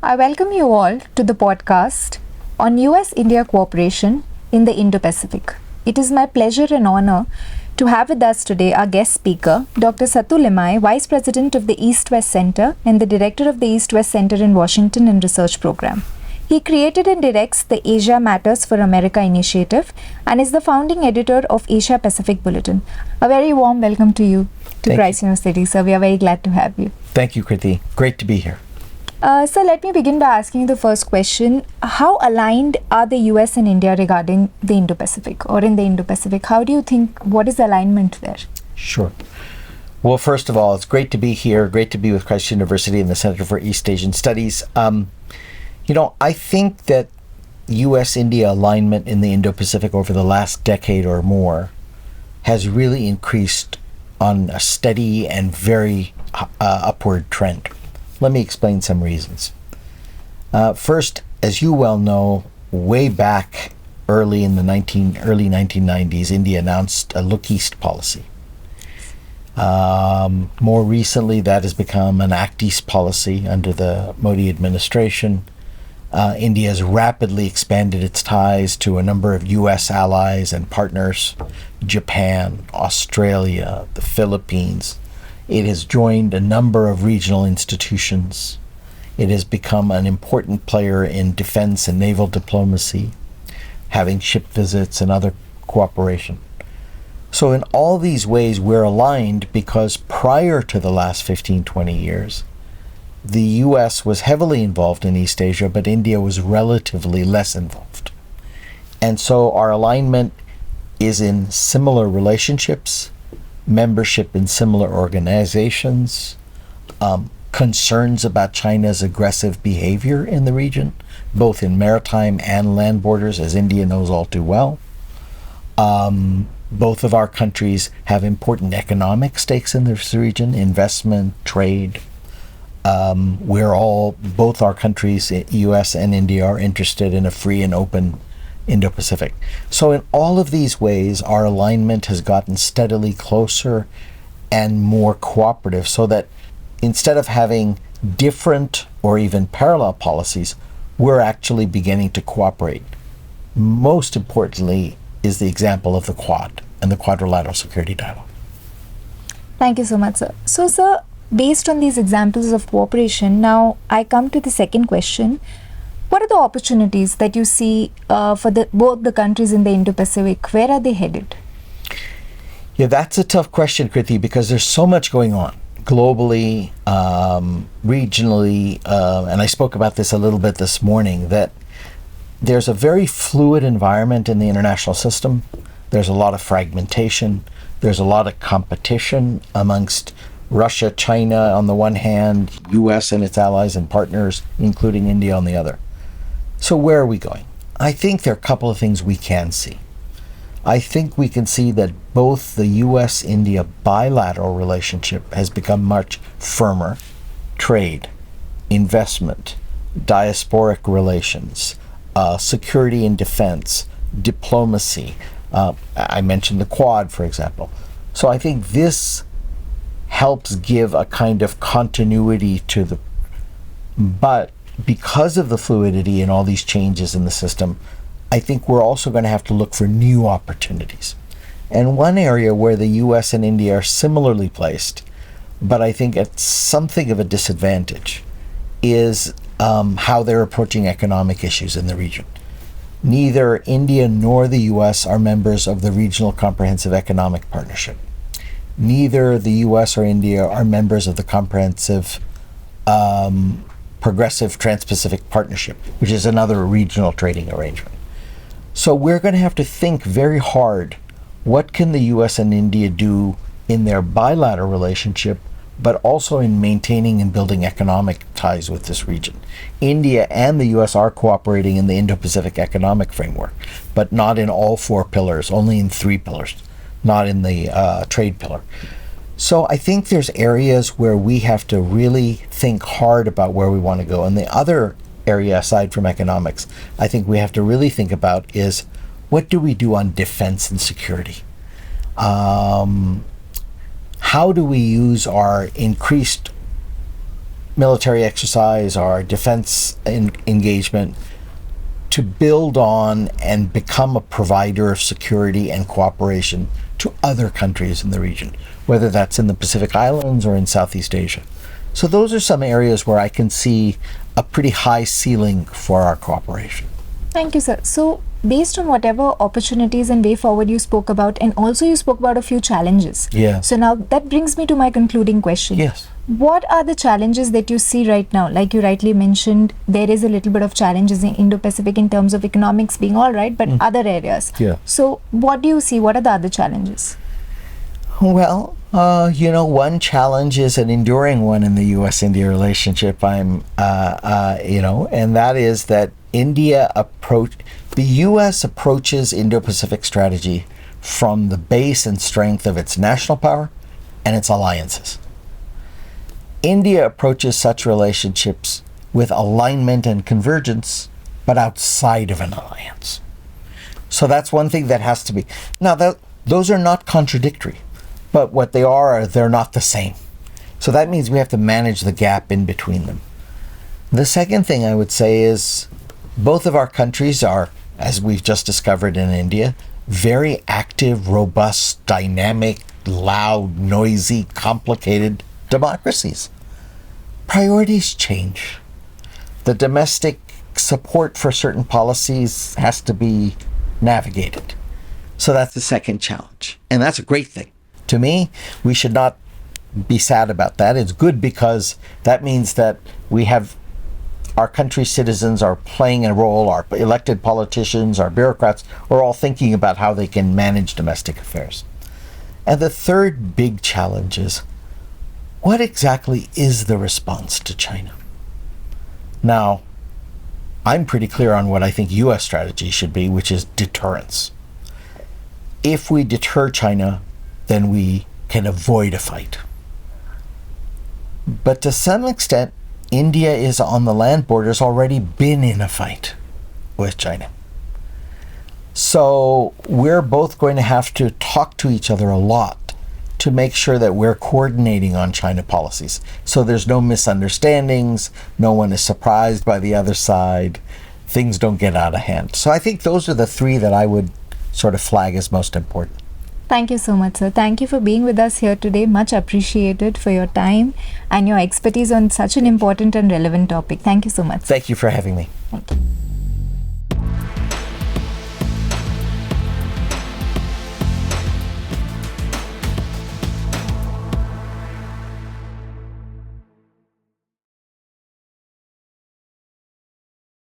I welcome you all to the podcast on US-India cooperation in the Indo-Pacific. It is my pleasure and honor to have with us today our guest speaker, Dr. Satu Limaye, Vice President of the East-West Center and the Director of the East-West Center in Washington and Research Program. He created and directs the Asia Matters for America initiative and is the founding editor of Asia Pacific Bulletin. A very warm welcome to you to Christ University, sir. We are very glad to have you. Thank you, Kriti. Great to be here. So let me begin by asking you the first question. How aligned are the US and India regarding the Indo-Pacific or in the Indo-Pacific? How do you think, what is the alignment there? Sure. Well, first of all, it's great to be here. Great to be with Christ University and the Center for East Asian Studies. I think that US-India alignment in the Indo-Pacific over the last decade or more has really increased on a steady and very upward trend. Let me explain some reasons. First, as you well know, way back early in the early 1990s, India announced a Look East policy. More recently, that has become an Act East policy under the Modi administration. India has rapidly expanded its ties to a number of US allies and partners, Japan, Australia, the Philippines. It has joined a number of regional institutions. It has become an important player in defense and naval diplomacy, having ship visits and other cooperation. So in all these ways, we're aligned because prior to the last 15, 20 years, the US was heavily involved in East Asia, but India was relatively less involved. And so our alignment is in similar relationships, membership in similar organizations, concerns about China's aggressive behavior in the region, both in maritime and land borders, as India knows all too well. Both of our countries have important economic stakes in this region, investment, trade. Both our countries, US and India, are interested in a free and open Indo-Pacific. So in all of these ways, our alignment has gotten steadily closer and more cooperative, so that instead of having different or even parallel policies, we're actually beginning to cooperate. Most importantly is the example of the Quad and the Quadrilateral Security Dialogue. Thank you so much, sir. So, sir, based on these examples of cooperation, now I come to the second question. What are the opportunities that you see for both the countries in the Indo-Pacific? Where are they headed? Yeah, that's a tough question, Kriti, because there's so much going on globally, regionally, and I spoke about this a little bit this morning, that there's a very fluid environment in the international system. There's a lot of fragmentation. There's a lot of competition amongst Russia, China on the one hand, US and its allies and partners, including India on the other. So where are we going? I think there are a couple of things we can see. I think we can see that both the US-India bilateral relationship has become much firmer. Trade, investment, diasporic relations, security and defense, diplomacy. I mentioned the Quad, for example. So I think this helps give a kind of continuity to but because of the fluidity and all these changes in the system, I think we're also going to have to look for new opportunities. And one area where the US and India are similarly placed, but I think at something of a disadvantage, is how they're approaching economic issues in the region. Neither India nor the US are members of the Regional Comprehensive Economic Partnership. Neither the US or India are members of the Comprehensive Progressive Trans-Pacific Partnership, which is another regional trading arrangement. So we're going to have to think very hard, what can the US and India do in their bilateral relationship, but also in maintaining and building economic ties with this region. India and the US are cooperating in the Indo-Pacific Economic Framework, but not in all four pillars, only in three pillars, not in the trade pillar. So I think there's areas where we have to really think hard about where we want to go. And the other area, aside from economics, I think we have to really think about is, what do we do on defense and security? How do we use our increased military exercise, our defense engagement, to build on and become a provider of security and cooperation to other countries in the region, whether that's in the Pacific Islands or in Southeast Asia. So those are some areas where I can see a pretty high ceiling for our cooperation. Thank you, sir. So, based on whatever opportunities and way forward you spoke about, and also you spoke about a few challenges. Yeah. So now that brings me to my concluding question. Yes. What are the challenges that you see right now? Like you rightly mentioned, there is a little bit of challenges in Indo-Pacific in terms of economics being all right, but other areas. Yeah. So what do you see? What are the other challenges? Well, one challenge is an enduring one in the U.S.-India relationship. And that is that the U.S. approaches Indo-Pacific strategy from the base and strength of its national power and its alliances. India approaches such relationships with alignment and convergence, but outside of an alliance. So that's one thing that has to be. Now, those are not contradictory, but what they are, they're not the same. So that means we have to manage the gap in between them. The second thing I would say is both of our countries are, as we've just discovered in India, very active, robust, dynamic, loud, noisy, complicated democracies. Priorities change. The domestic support for certain policies has to be navigated. So that's the second challenge. And that's a great thing. To me, we should not be sad about that. It's good because that means that we have our country's citizens are playing a role, our elected politicians, our bureaucrats are all thinking about how they can manage domestic affairs. And the third big challenge is, what exactly is the response to China? Now, I'm pretty clear on what I think U.S. strategy should be, which is deterrence. If we deter China, then we can avoid a fight. But to some extent, India is on the land borders already been in a fight with China. So we're both going to have to talk to each other a lot to make sure that we're coordinating on China policies. So there's no misunderstandings, no one is surprised by the other side, things don't get out of hand. So I think those are the three that I would sort of flag as most important. Thank you so much, sir. Thank you for being with us here today. Much appreciated for your time and your expertise on such an important and relevant topic. Thank you so much. Thank you for having me. Thank you.